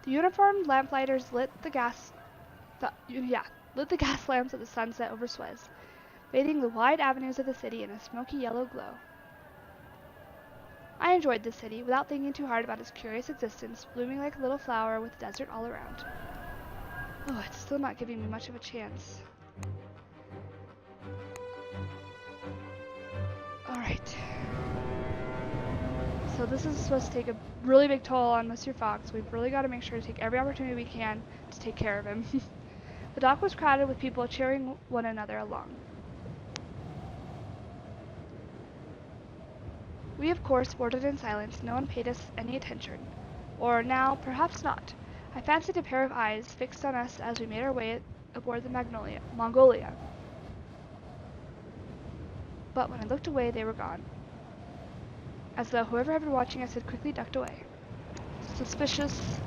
The uniformed lamplighters lit the gas lamps at the sunset over Suez, bathing the wide avenues of the city in a smoky yellow glow. I enjoyed the city, without thinking too hard about its curious existence, blooming like a little flower with desert all around. Oh, it's still not giving me much of a chance. Alright. So this is supposed to take a really big toll on Monsieur Fox. We've really got to make sure to take every opportunity we can to take care of him. The dock was crowded with people cheering one another along. We, of course, boarded in silence. No one paid us any attention. Or now, perhaps not. I fancied a pair of eyes fixed on us as we made our way aboard the Mongolia. But when I looked away, they were gone. As though whoever had been watching us had quickly ducked away. Suspicious.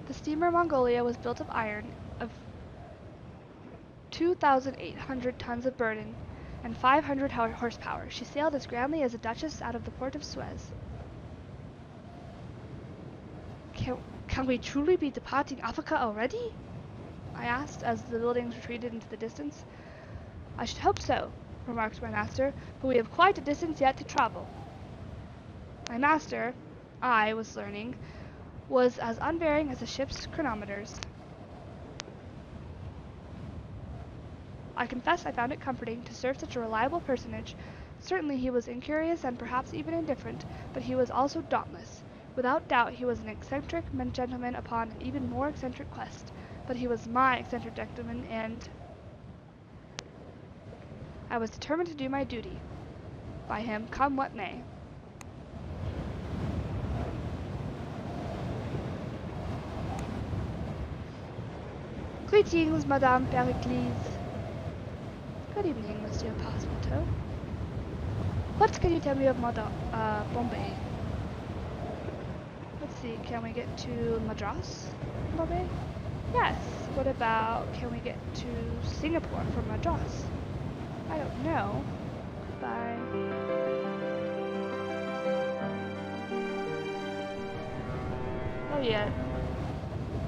The steamer Mongolia was built of iron, of 2,800 tons of burden, and 500 horsepower. She sailed as grandly as a duchess out of the port of Suez. Can we truly be departing Africa already? I asked as the buildings retreated into the distance. I should hope so, remarked my master, but we have quite a distance yet to travel. My master, I was learning, was as unvarying as a ship's chronometers. I confess I found it comforting to serve such a reliable personage. Certainly he was incurious and perhaps even indifferent, but he was also dauntless. Without doubt he was an eccentric gentleman upon an even more eccentric quest, but he was my eccentric gentleman, and I was determined to do my duty by him, come what may. Greetings, Madame Pericles. Good evening, Monsieur Passepartout. What can you tell me of Bombay? Let's see, can we get to Madras, Bombay? Yes. What about, can we get to Singapore from Madras? I don't know. Goodbye. Oh yeah.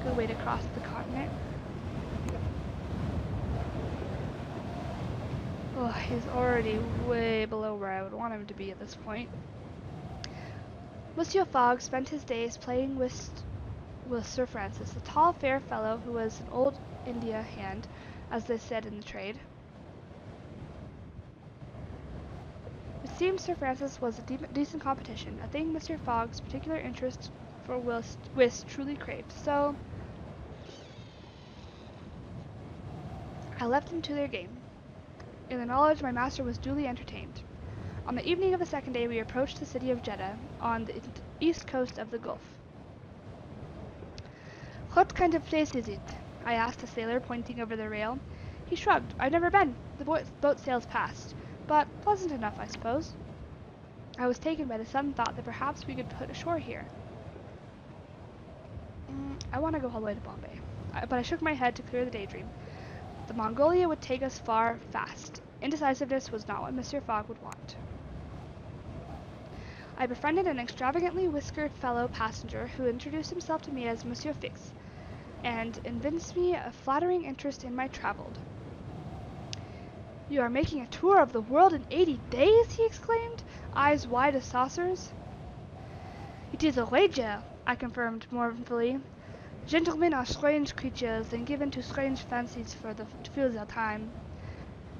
Good way to cross the continent. Oh, he's already way below where I would want him to be at this point. Monsieur Fogg spent his days playing whist with Sir Francis, a tall, fair fellow who was an old India hand, as they said in the trade. It seemed Sir Francis was a decent competition, a thing Mr. Fogg's particular interest for whist truly craved, so I left them to their game, in the knowledge my master was duly entertained. On the evening of the second day we approached the city of Jeddah, on the east coast of the Gulf. What kind of place is it? I asked a sailor, pointing over the rail. He shrugged. I've never been. The boat sails past, but pleasant enough, I suppose. I was taken by the sudden thought that perhaps we could put ashore here. I want to go all the way to Bombay, but I shook my head to clear the daydream. The Mongolia would take us far fast. Indecisiveness was not what Mr. Fogg would want. I befriended an extravagantly whiskered fellow passenger who introduced himself to me as Monsieur Fix, and evinced me a flattering interest in my travelled. You are making a tour of the world in 80 days, he exclaimed, eyes wide as saucers. It is a wager, I confirmed mournfully. Gentlemen are strange creatures, and given to strange fancies to fill their time.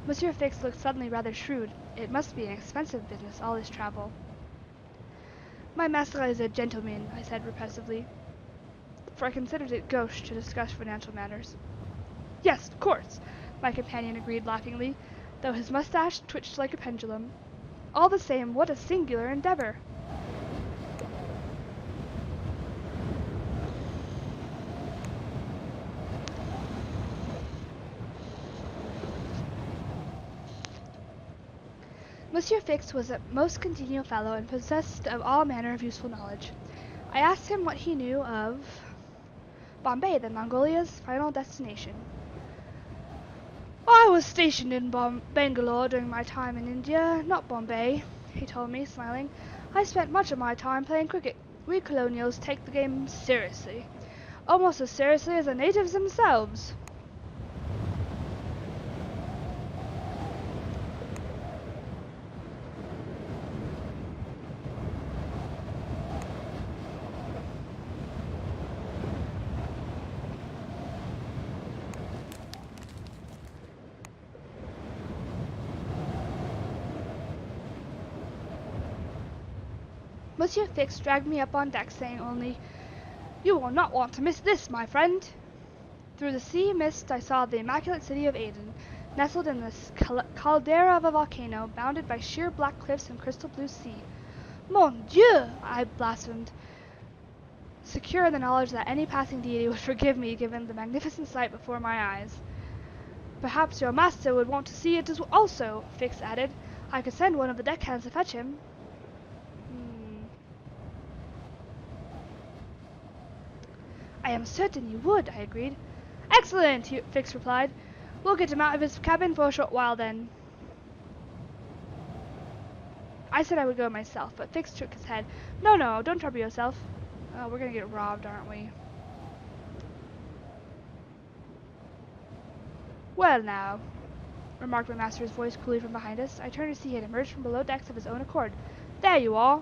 Monsieur Fix looked suddenly rather shrewd. It must be an expensive business, all this travel. My master is a gentleman, I said repressively, for I considered it gauche to discuss financial matters. Yes, of course, my companion agreed laughingly, though his mustache twitched like a pendulum. All the same, what a singular endeavor! Monsieur Fix was a most congenial fellow and possessed of all manner of useful knowledge. I asked him what he knew of Bombay, the Mongolia's final destination. I was stationed in Bangalore during my time in India, not Bombay, he told me, smiling. I spent much of my time playing cricket. We colonials take the game seriously. Almost as seriously as the natives themselves. Monsieur Fix dragged me up on deck, saying only, "You will not want to miss this, my friend." Through the sea mist I saw the immaculate city of Aden, nestled in this caldera of a volcano, bounded by sheer black cliffs and crystal blue sea. "Mon Dieu!" I blasphemed, secure in the knowledge that any passing deity would forgive me given the magnificent sight before my eyes. "Perhaps your master would want to see it also," Fix added. "I could send one of the deckhands to fetch him." "I am certain you would," I agreed. "Excellent," Fix replied. "We'll get him out of his cabin for a short while then." I said I would go myself, but Fix shook his head. No, don't trouble yourself." Oh, we're gonna get robbed, aren't we? "Well now," remarked my master's voice coolly from behind us. I turned to see he had emerged from below decks of his own accord. "There you are."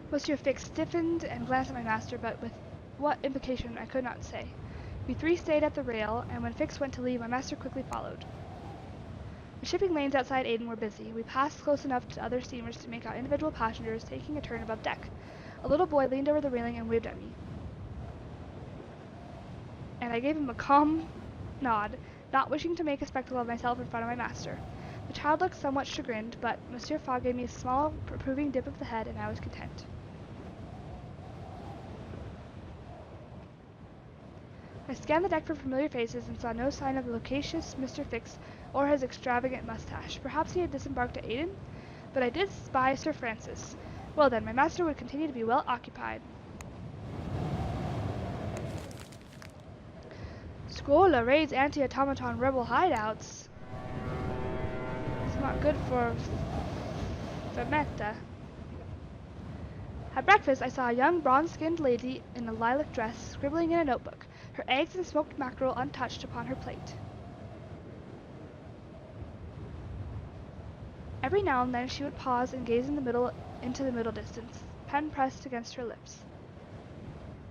Monsieur Fix stiffened and glanced at my master, but with what implication I could not say. We three stayed at the rail, and when Fix went to leave, my master quickly followed. The shipping lanes outside Aden were busy. We passed close enough to other steamers to make out individual passengers taking a turn above deck. A little boy leaned over the railing and waved at me, and I gave him a calm nod, not wishing to make a spectacle of myself in front of my master. The child looked somewhat chagrined, but Monsieur Fogg gave me a small, approving dip of the head, and I was content. I scanned the deck for familiar faces and saw no sign of the loquacious Mr. Fix or his extravagant mustache. Perhaps he had disembarked at Aden, but I did spy Sir Francis. Well then, my master would continue to be well occupied. Scuola raids anti-automaton rebel hideouts. It's not good for Fermenta. At breakfast, I saw a young bronze-skinned lady in a lilac dress scribbling in a notebook, her eggs and smoked mackerel untouched upon her plate. Every now and then she would pause and gaze into the middle distance, pen pressed against her lips.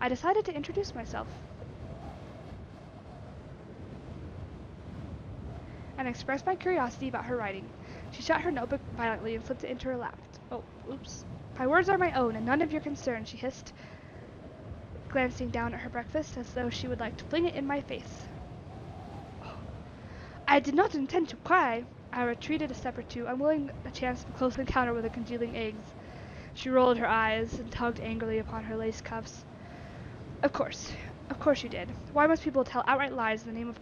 I decided to introduce myself and express my curiosity about her writing. She shut her notebook violently and slipped it into her lap. "Oh, oops. My words are my own and none of your concern," she hissed, glancing down at her breakfast as though she would like to fling it in my face. Oh, I did not intend to cry. I retreated a step or two, unwilling a chance of a close encounter with the congealing eggs. She rolled her eyes and tugged angrily upon her lace cuffs. Of course you did. Why must people tell outright lies in the name of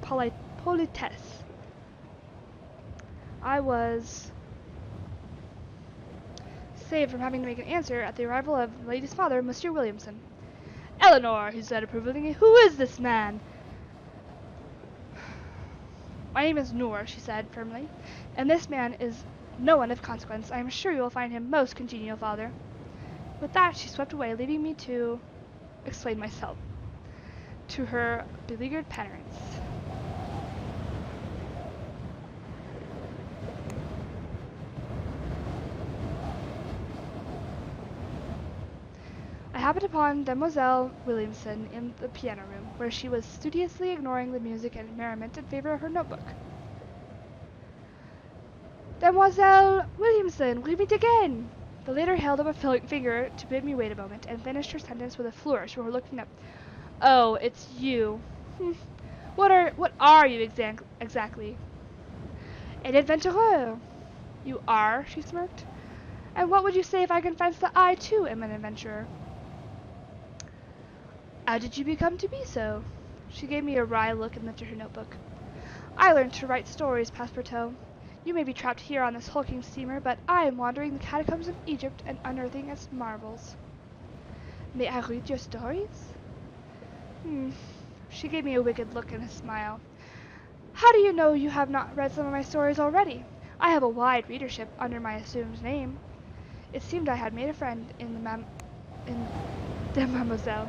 politesse?" I was saved from having to make an answer at the arrival of the lady's father, Monsieur Williamson. "Eleanor," he said approvingly, "who is this man?" "My name is Noor," she said firmly, "and this man is no one of consequence. I am sure you will find him most congenial, father." With that she swept away, leaving me to explain myself to her beleaguered parents. I happened upon Demoiselle Williamson in the piano room, where she was studiously ignoring the music and merriment in favor of her notebook. "Demoiselle Williamson, we meet again!" The latter held up a finger to bid me wait a moment, and finished her sentence with a flourish before looking up. "Oh, it's you. What are you exactly?" "An adventureur." "You are?" she smirked. "And what would you say if I confessed that I, too, am an adventurer?" "How did you become to be so?" She gave me a wry look and lifted her notebook. "I learned to write stories, Passepartout. You may be trapped here on this hulking steamer, but I am wandering the catacombs of Egypt and unearthing its marvels." "May I read your stories?" She gave me a wicked look and a smile. How do you know you have not read some of my stories already? I have a wide readership under my assumed name. It seemed I had made a friend in the Mademoiselle.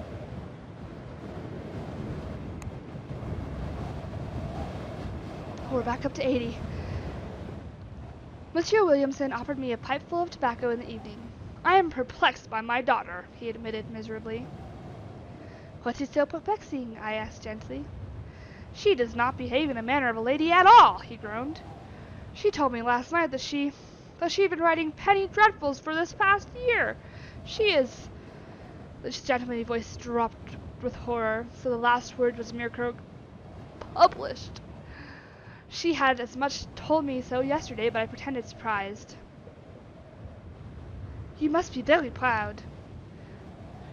We're back up to 80. Monsieur Williamson offered me a pipeful of tobacco in the evening. I am perplexed by my daughter, he admitted miserably. What is so perplexing? I asked gently. She does not behave in the manner of a lady at all, he groaned. She told me last night that she'd been writing penny dreadfuls for this past year. She is... The gentlemanly voice dropped with horror, so the last word was mere croak. Published. She had as much told me so yesterday, but I pretended surprised. You must be very proud.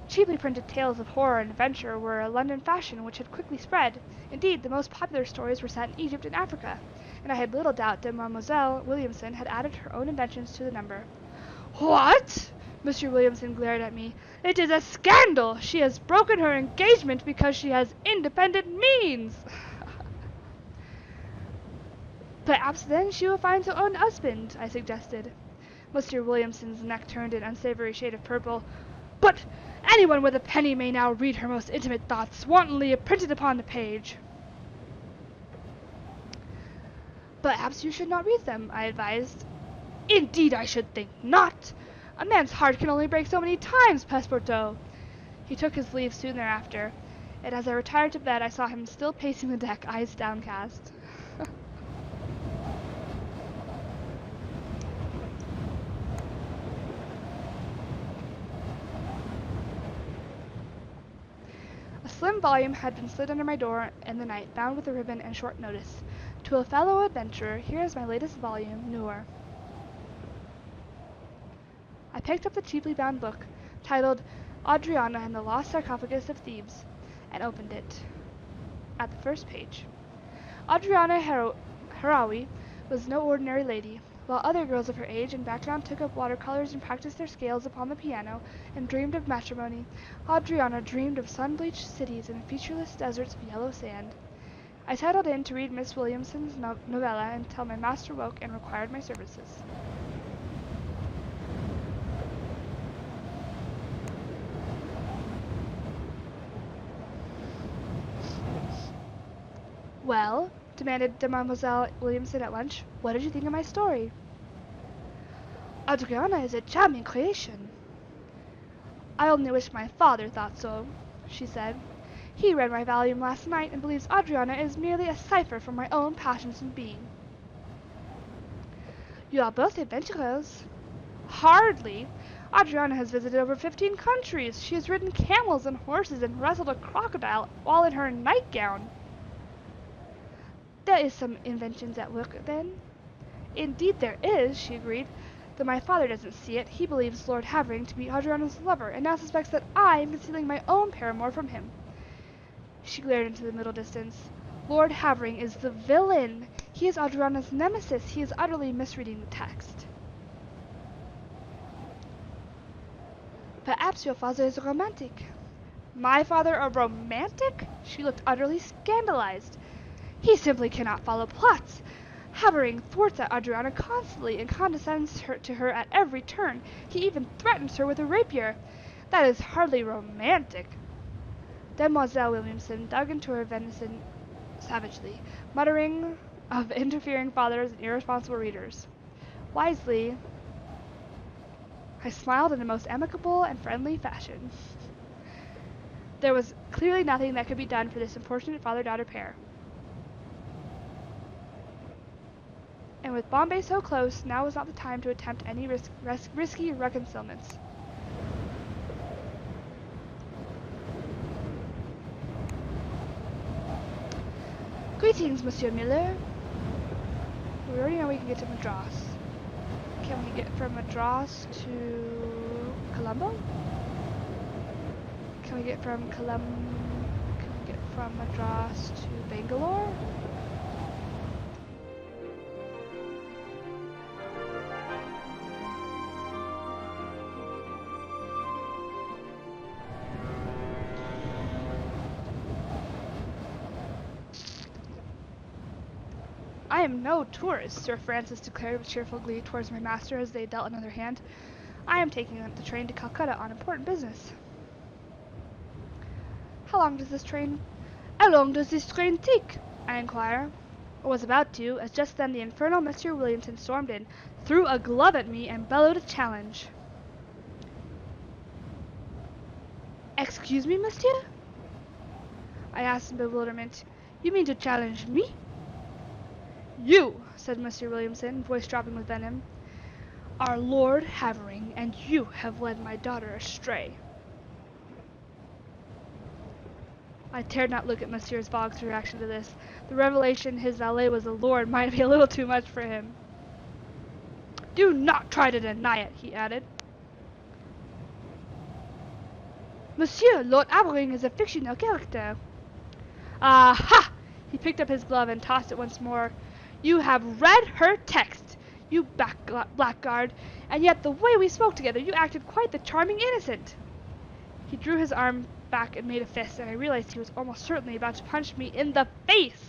Cheaply printed tales of horror and adventure were a London fashion which had quickly spread. Indeed, the most popular stories were set in Egypt and Africa, and I had little doubt that Mademoiselle Williamson had added her own inventions to the number. What? Monsieur Williamson glared at me. It is a scandal! She has broken her engagement because she has independent means! Perhaps then she will find her own husband, I suggested. Monsieur Williamson's neck turned an unsavory shade of purple. But anyone with a penny may now read her most intimate thoughts, wantonly printed upon the page. Perhaps you should not read them, I advised. Indeed, I should think not. A man's heart can only break so many times, Passepartout. He took his leave soon thereafter, and as I retired to bed I saw him still pacing the deck, eyes downcast. A slim volume had been slid under my door in the night, bound with a ribbon and short notice. To a fellow adventurer, here is my latest volume, Noor. I picked up the cheaply bound book, titled Adriana and the Lost Sarcophagus of Thebes, and opened it. At the first page. Adriana Harawi was no ordinary lady. While other girls of her age and background took up watercolors and practiced their scales upon the piano and dreamed of matrimony, Adriana dreamed of sun-bleached cities and featureless deserts of yellow sand. I settled in to read Miss Williamson's novella until my master woke and required my services. Well, demanded Mademoiselle Williamson at lunch, what did you think of my story? Adriana is a charming creation. I only wish my father thought so, she said. He read my volume last night and believes Adriana is merely a cipher for my own passions and being. You are both adventurers. Hardly. Adriana has visited over 15 countries. She has ridden camels and horses and wrestled a crocodile all in her nightgown. There is some inventions at work, then? Indeed there is, she agreed, though my father doesn't see it. He believes Lord Havering to be Adriana's lover, and now suspects that I am concealing my own paramour from him. She glared into the middle distance. Lord Havering is the villain. He is Adriana's nemesis. He is utterly misreading the text. Perhaps your father is a romantic. My father a romantic? She looked utterly scandalized. He simply cannot follow plots. Havering thwarts at Adriana constantly and condescends to her at every turn. He even threatens her with a rapier. That is hardly romantic. Mademoiselle Williamson dug into her venison savagely, muttering of interfering fathers and irresponsible readers. Wisely, I smiled in a most amicable and friendly fashion. There was clearly nothing that could be done for this unfortunate father-daughter pair. And with Bombay so close, now was not the time to attempt any risky reconciliations. Greetings, Monsieur Miller. We already know we can get to Madras. Can we get from Madras to Colombo? Can we get from Madras to Bangalore? I am no tourist, Sir Francis declared with cheerful glee towards my master as they dealt another hand. I am taking the train to Calcutta on important business. How long does this train take? I inquire. I was about to, as just then the infernal Mr. Williamson stormed in, threw a glove at me, and bellowed a challenge. Excuse me, monsieur? I asked in bewilderment. You mean to challenge me? You, said Mr. Williamson, voice dropping with venom, are Lord Havering, and you have led my daughter astray. I dared not look at Monsieur Fogg's reaction to this. The revelation his valet was a lord might be a little too much for him. Do not try to deny it, he added. Monsieur, Lord Havering is a fictional character. Aha! He picked up his glove and tossed it once more. You have read her text, you blackguard, and yet the way we spoke together, you acted quite the charming innocent. He drew his arm back and made a fist, and I realized he was almost certainly about to punch me in the face.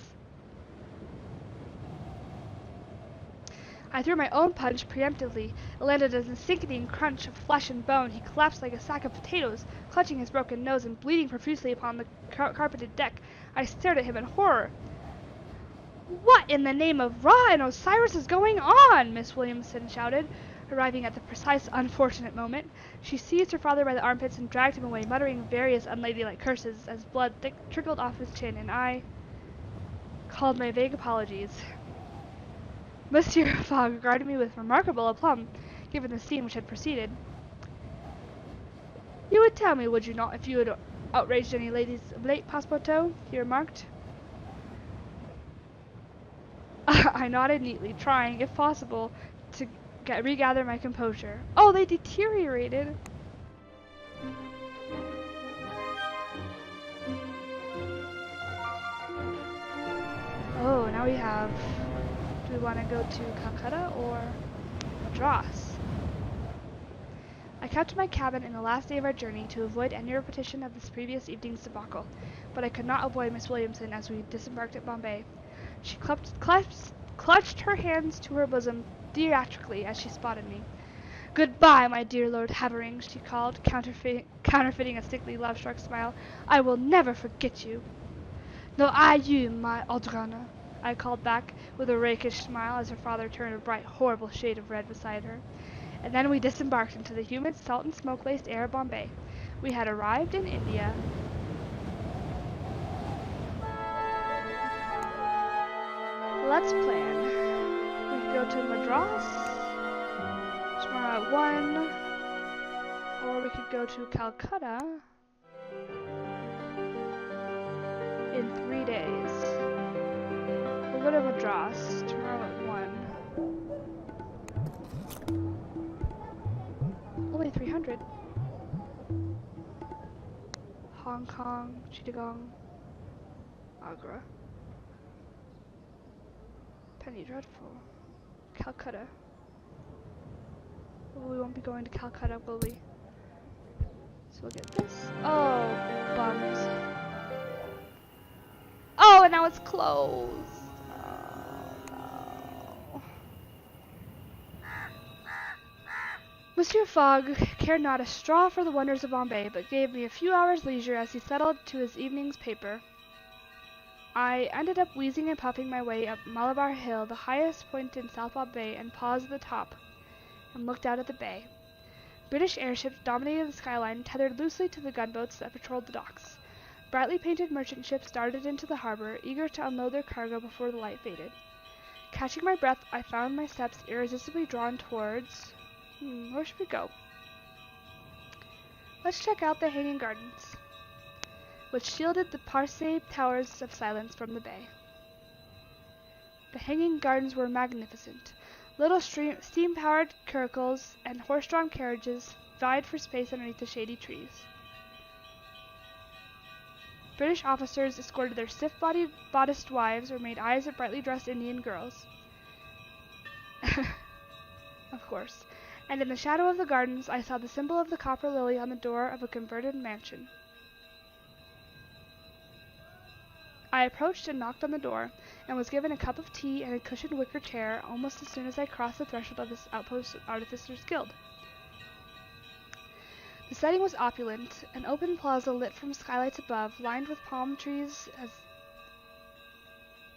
I threw my own punch preemptively. It landed as a sickening crunch of flesh and bone. He collapsed like a sack of potatoes, clutching his broken nose and bleeding profusely upon the carpeted deck. I stared at him in horror. What in the name of Ra and Osiris is going on? Miss Williamson shouted, arriving at the precise unfortunate moment. She seized her father by the armpits and dragged him away, muttering various unladylike curses as blood trickled off his chin, and I called my vague apologies. Monsieur Fogg regarded me with remarkable aplomb, given the scene which had preceded. You would tell me, would you not, if you had outraged any ladies of late, Passepartout? He remarked. I nodded neatly, trying, if possible, to regather my composure. Oh, they deteriorated. Oh, now we have... Do we want to go to Calcutta or Madras? I kept to my cabin in the last day of our journey to avoid any repetition of this previous evening's debacle, but I could not avoid Miss Williamson as we disembarked at Bombay. She clutched her hands to her bosom theatrically as she spotted me. Goodbye, my dear Lord Havering, she called, counterfeiting a sickly love-struck smile. I will never forget you. Nor I you, my Audrana, I called back with a rakish smile as her father turned a bright, horrible shade of red beside her. And then we disembarked into the humid, salt and smoke-laced air of Bombay. We had arrived in India. Let's plan. We could go to Madras tomorrow at 1, or we could go to Calcutta in 3 days. We'll go to Madras tomorrow at 1. Only 300. Hong Kong, Chittagong, Agra. Penny dreadful. Calcutta. Well, we won't be going to Calcutta, will we? So we'll get this. Oh, bums. Oh, and now it's closed. Oh, no. Monsieur Fogg cared not a straw for the wonders of Bombay, but gave me a few hours' leisure as he settled to his evening's paper. I ended up wheezing and puffing my way up Malabar Hill, the highest point in South Bombay, and paused at the top and looked out at the bay. British airships dominated the skyline, tethered loosely to the gunboats that patrolled the docks. Brightly painted merchant ships darted into the harbor, eager to unload their cargo before the light faded. Catching my breath, I found my steps irresistibly drawn towards... where should we go? Let's check out the Hanging Gardens, which shielded the Parse towers of silence from the bay. The Hanging Gardens were magnificent. Little steam-powered curricles and horse-drawn carriages vied for space underneath the shady trees. British officers escorted their stiff-bodied, bodiced wives or made eyes at brightly dressed Indian girls. Of course. And in the shadow of the gardens, I saw the symbol of the copper lily on the door of a converted mansion. I approached and knocked on the door, and was given a cup of tea and a cushioned wicker chair almost as soon as I crossed the threshold of this outpost Artificers Guild. The setting was opulent, an open plaza lit from skylights above, lined with palm trees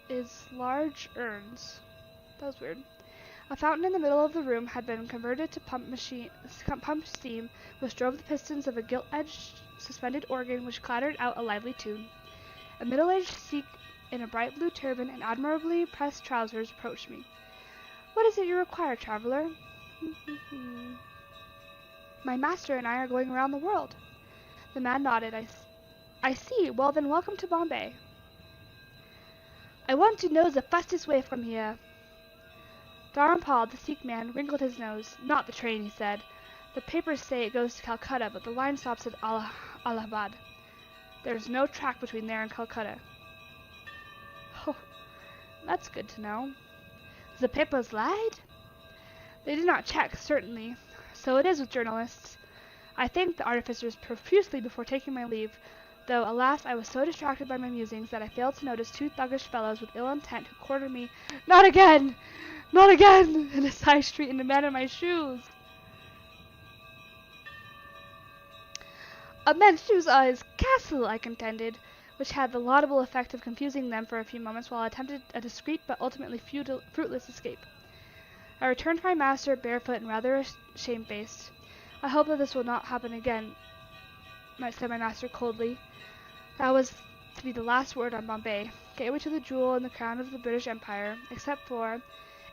as large urns. That was weird. A fountain in the middle of the room had been converted to pump steam, which drove the pistons of a gilt-edged suspended organ which clattered out a lively tune. A middle-aged Sikh in a bright blue turban and admirably pressed trousers approached me. "What is it you require, traveler?" "My master and I are going around the world." The man nodded. I see. Well then, welcome to Bombay." "I want to know the fastest way from here." Dharampal, the Sikh man, wrinkled his nose. "Not the train," he said. "The papers say it goes to Calcutta, but the line stops at Allahabad. There's no track between there and Calcutta." "Oh, that's good to know." "The papers lied?" "They did not check, certainly. So it is with journalists." I thanked the artificers profusely before taking my leave, though, alas, I was so distracted by my musings that I failed to notice two thuggish fellows with ill intent who quartered me, "Not again! Not again!" in a side street and demanded my shoes. "A man's shoes are his castle," I contended, which had the laudable effect of confusing them for a few moments while I attempted a discreet but ultimately fruitless escape. I returned to my master barefoot and rather shamefaced. "I hope that this will not happen again," said my master coldly. That was to be the last word on Bombay, gateway to the jewel in the crown of the British Empire, except for,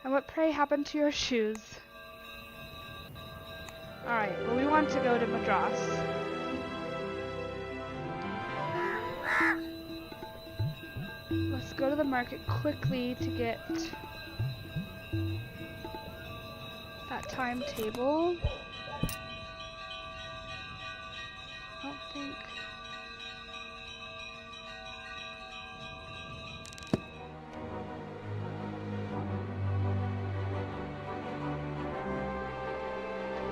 "And what pray happened to your shoes?" Alright, well, we want to go to Madras. Let's go to the market quickly to get that timetable. I don't think...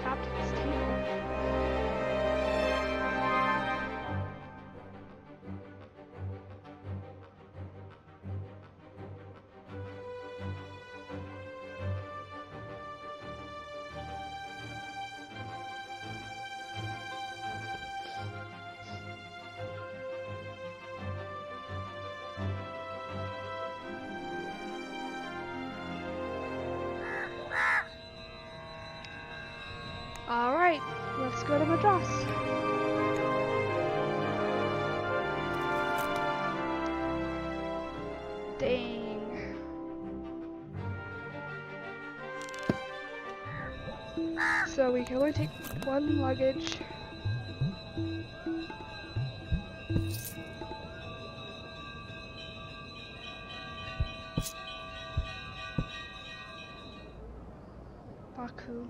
Captain's table. Alright, let's go to Madras. Dang. So we can only take one luggage. Baku.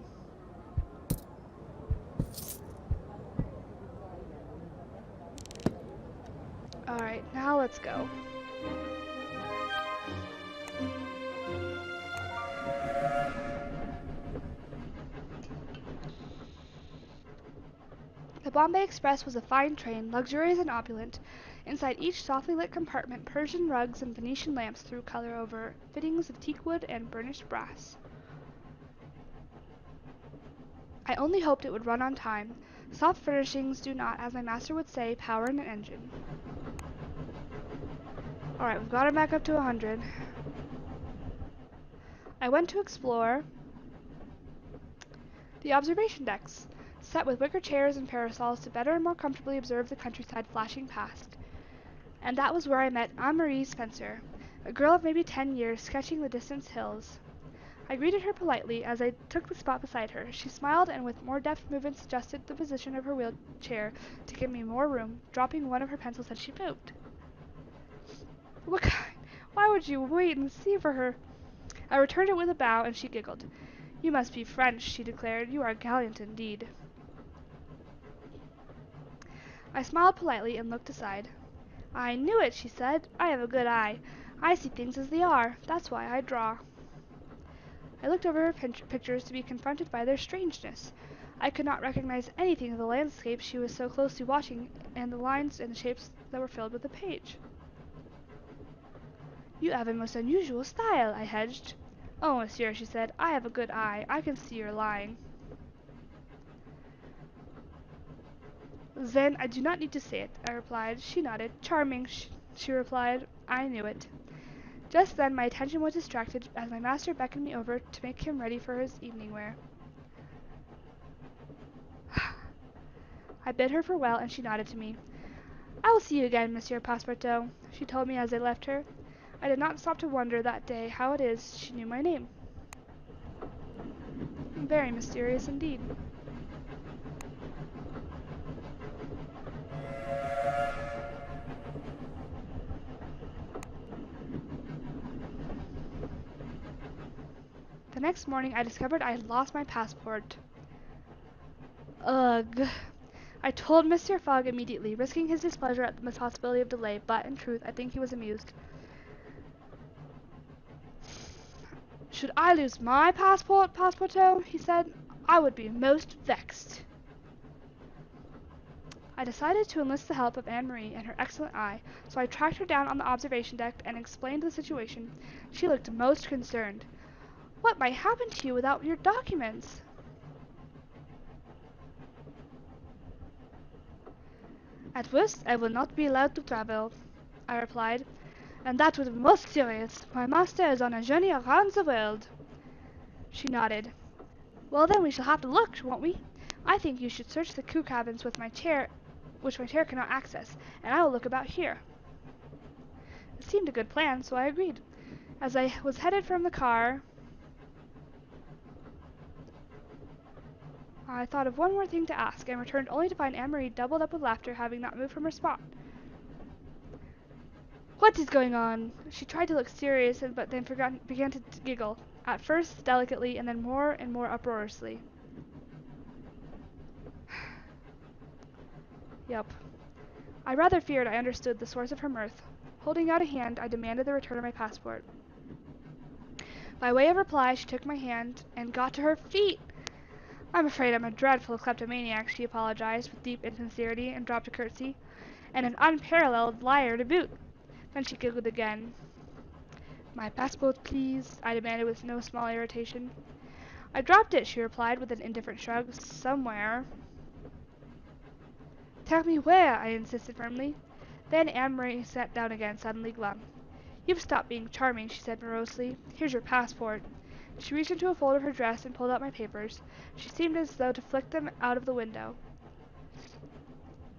Alright, now let's go. The Bombay Express was a fine train, luxurious and opulent. Inside each softly lit compartment, Persian rugs and Venetian lamps threw color over fittings of teakwood and burnished brass. I only hoped it would run on time. Soft furnishings do not, as my master would say, power an engine. Alright, we've got it back up to 100. I went to explore the observation decks, set with wicker chairs and parasols to better and more comfortably observe the countryside flashing past. And that was where I met Anne-Marie Spencer, a girl of maybe 10 years, sketching the distant hills. I greeted her politely as I took the spot beside her. She smiled and with more deft movements adjusted the position of her wheelchair to give me more room, dropping one of her pencils as she moved. "What kind? Why would you wait and see for her?" I returned it with a bow, and she giggled. "You must be French," she declared. "You are gallant indeed." I smiled politely and looked aside. "I knew it," she said. "I have a good eye. I see things as they are. That's why I draw." I looked over her pictures to be confronted by their strangeness. I could not recognize anything of the landscape she was so closely watching, and the lines and shapes that were filled with the page. You have a most unusual style, I hedged. Oh, monsieur, she said, I have a good eye. I can see you're lying. Then I do not need to say it, I replied. She nodded. Charming, she replied. I knew it. Just then my attention was distracted as my master beckoned me over to make him ready for his evening wear. I bid her farewell, and she nodded to me. I will see you again, Monsieur Passepartout, she told me as I left her. I did not stop to wonder that day how it is she knew my name. Very mysterious indeed. The next morning I discovered I had lost my passport. Ugh. I told Mr. Fogg immediately, risking his displeasure at the possibility of delay, but in truth I think he was amused. Should I lose my passport, Passepartout, he said, I would be most vexed. I decided to enlist the help of Anne-Marie and her excellent eye, so I tracked her down on the observation deck and explained the situation. She looked most concerned. What might happen to you without your documents? At worst, I will not be allowed to travel, I replied, and that would be most serious. My master is on a journey around the world. She nodded. Well, then we shall have to look, won't we? I think you should search the crew cabins with my chair, which my chair cannot access, and I will look about here. It seemed a good plan, so I agreed. As I was headed from the car, I thought of one more thing to ask, and returned only to find Anne-Marie doubled up with laughter, having not moved from her spot. What is going on? She tried to look serious, but then began to giggle, at first delicately, and then more and more uproariously. Yup. I rather feared I understood the source of her mirth. Holding out a hand, I demanded the return of my passport. By way of reply, she took my hand and got to her feet. I'm afraid I'm a dreadful kleptomaniac, she apologized with deep insincerity and dropped a curtsy, and an unparalleled liar to boot. Then she giggled again. My passport, please, I demanded with no small irritation. I dropped it, she replied with an indifferent shrug. Somewhere. Tell me where, I insisted firmly. Then Anne-Marie sat down again, suddenly glum. You've stopped being charming, she said morosely. Here's your passport. She reached into a fold of her dress and pulled out my papers. She seemed as though to flick them out of the window.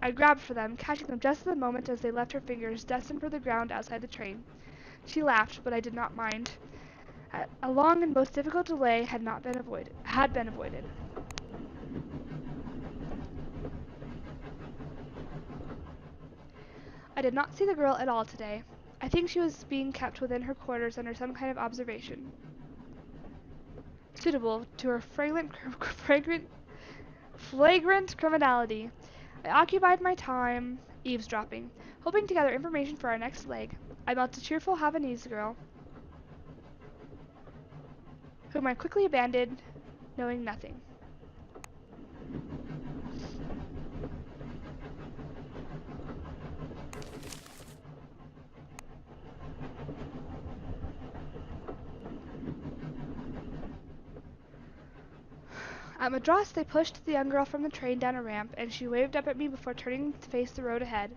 I grabbed for them, catching them just at the moment as they left her fingers, destined for the ground outside the train. She laughed, but I did not mind. A long and most difficult delay had been avoided. I did not see the girl at all today. I think she was being kept within her quarters under some kind of observation, suitable to her flagrant criminality. I occupied my time eavesdropping, hoping to gather information for our next leg. I met a cheerful Havanese girl, whom I quickly abandoned, knowing nothing. At Madras, they pushed the young girl from the train down a ramp, and she waved up at me before turning to face the road ahead.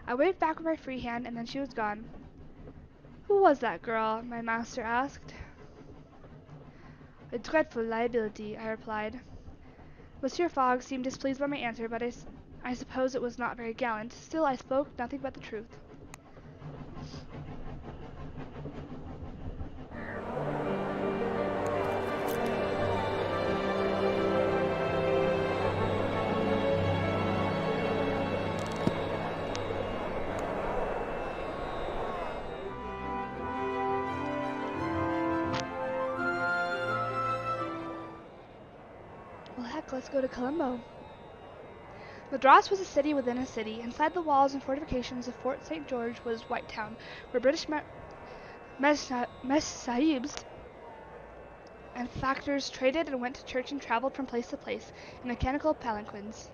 I waved back with my free hand, and then she was gone. Who was that girl? My master asked. A dreadful liability, I replied. Monsieur Fogg seemed displeased by my answer, but I suppose it was not very gallant. Still, I spoke nothing but the truth. Well, heck, let's go to Colombo. Madras was a city within a city. Inside the walls and fortifications of Fort St. George was Whitetown, where British sahibs and factors traded and went to church and traveled from place to place in mechanical palanquins.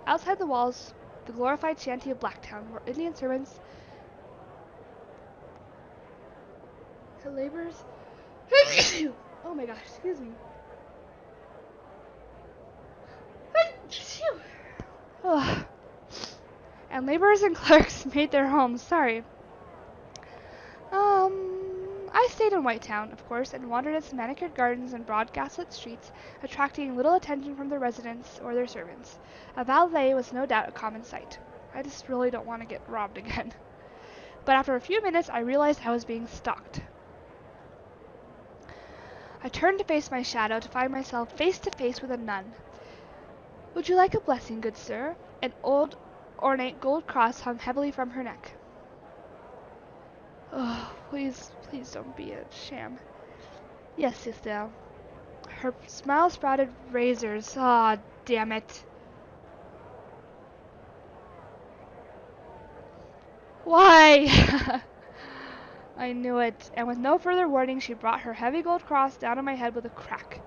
Outside the walls the glorified shanty of Blacktown, where Indian servants and laborers oh my gosh, excuse me. Ugh. And laborers and clerks made their homes. Sorry. I stayed in Whitetown, of course, and wandered its manicured gardens and broad gaslit streets, attracting little attention from the residents or their servants. A valet was no doubt a common sight. I just really don't want to get robbed again. But after a few minutes, I realized I was being stalked. I turned to face my shadow to find myself face to face with a nun. Would you like a blessing, good sir? An old, ornate gold cross hung heavily from her neck. Oh, please don't be a sham. Yes, Estelle. Her smile sprouted razors. Ah, damn it. Why? I knew it. And with no further warning, she brought her heavy gold cross down on my head with a crack.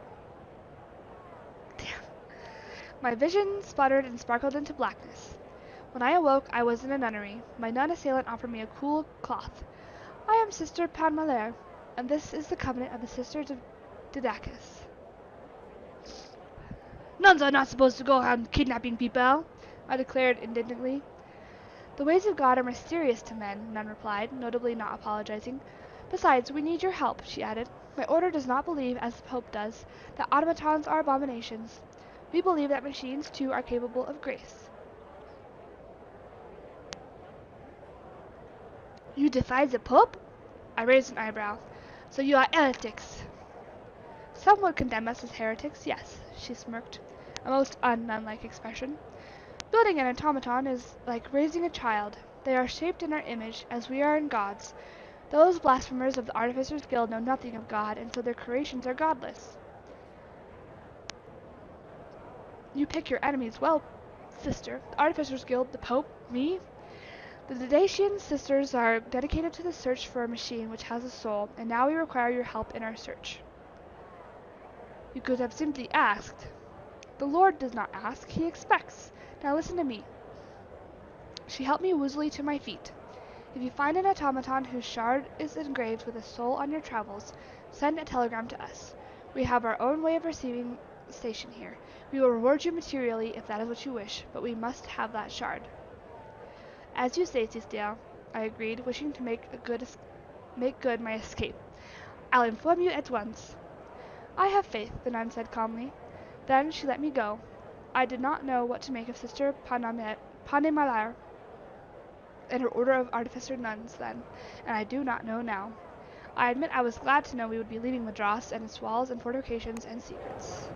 Damn. My vision sputtered and sparkled into blackness. When I awoke, I was in a nunnery. My nun assailant offered me a cool cloth. I am Sister Panmalere, and this is the covenant of the Sisters of Didacus. Nuns are not supposed to go around kidnapping people, I declared indignantly. The ways of God are mysterious to men, Nun replied, notably not apologizing. Besides, we need your help, she added. My order does not believe, as the Pope does, that automatons are abominations. We believe that machines, too, are capable of grace. You defy the Pope? I raised an eyebrow. So you are heretics. Some would condemn us as heretics, yes, she smirked, a most un-nun-like expression. Building an automaton is like raising a child. They are shaped in our image, as we are in God's. Those blasphemers of the Artificers' Guild know nothing of God, and so their creations are godless. You pick your enemies well, sister. The Artificers' Guild, the Pope, me? The Didacian sisters are dedicated to the search for a machine which has a soul, and now we require your help in our search. You could have simply asked. The Lord does not ask, he expects. Now listen to me. She helped me woozily to my feet. If you find an automaton whose shard is engraved with a soul on your travels, send a telegram to us. We have our own way of receiving station here. We will reward you materially if that is what you wish, but we must have that shard. As you say, Cecile, I agreed, wishing to make good my escape. I'll inform you at once. I have faith, the nun said calmly. Then she let me go. I did not know what to make of Sister Panmalere and her order of artificer nuns then, and I do not know now. I admit I was glad to know we would be leaving Madras and its walls and fortifications and secrets.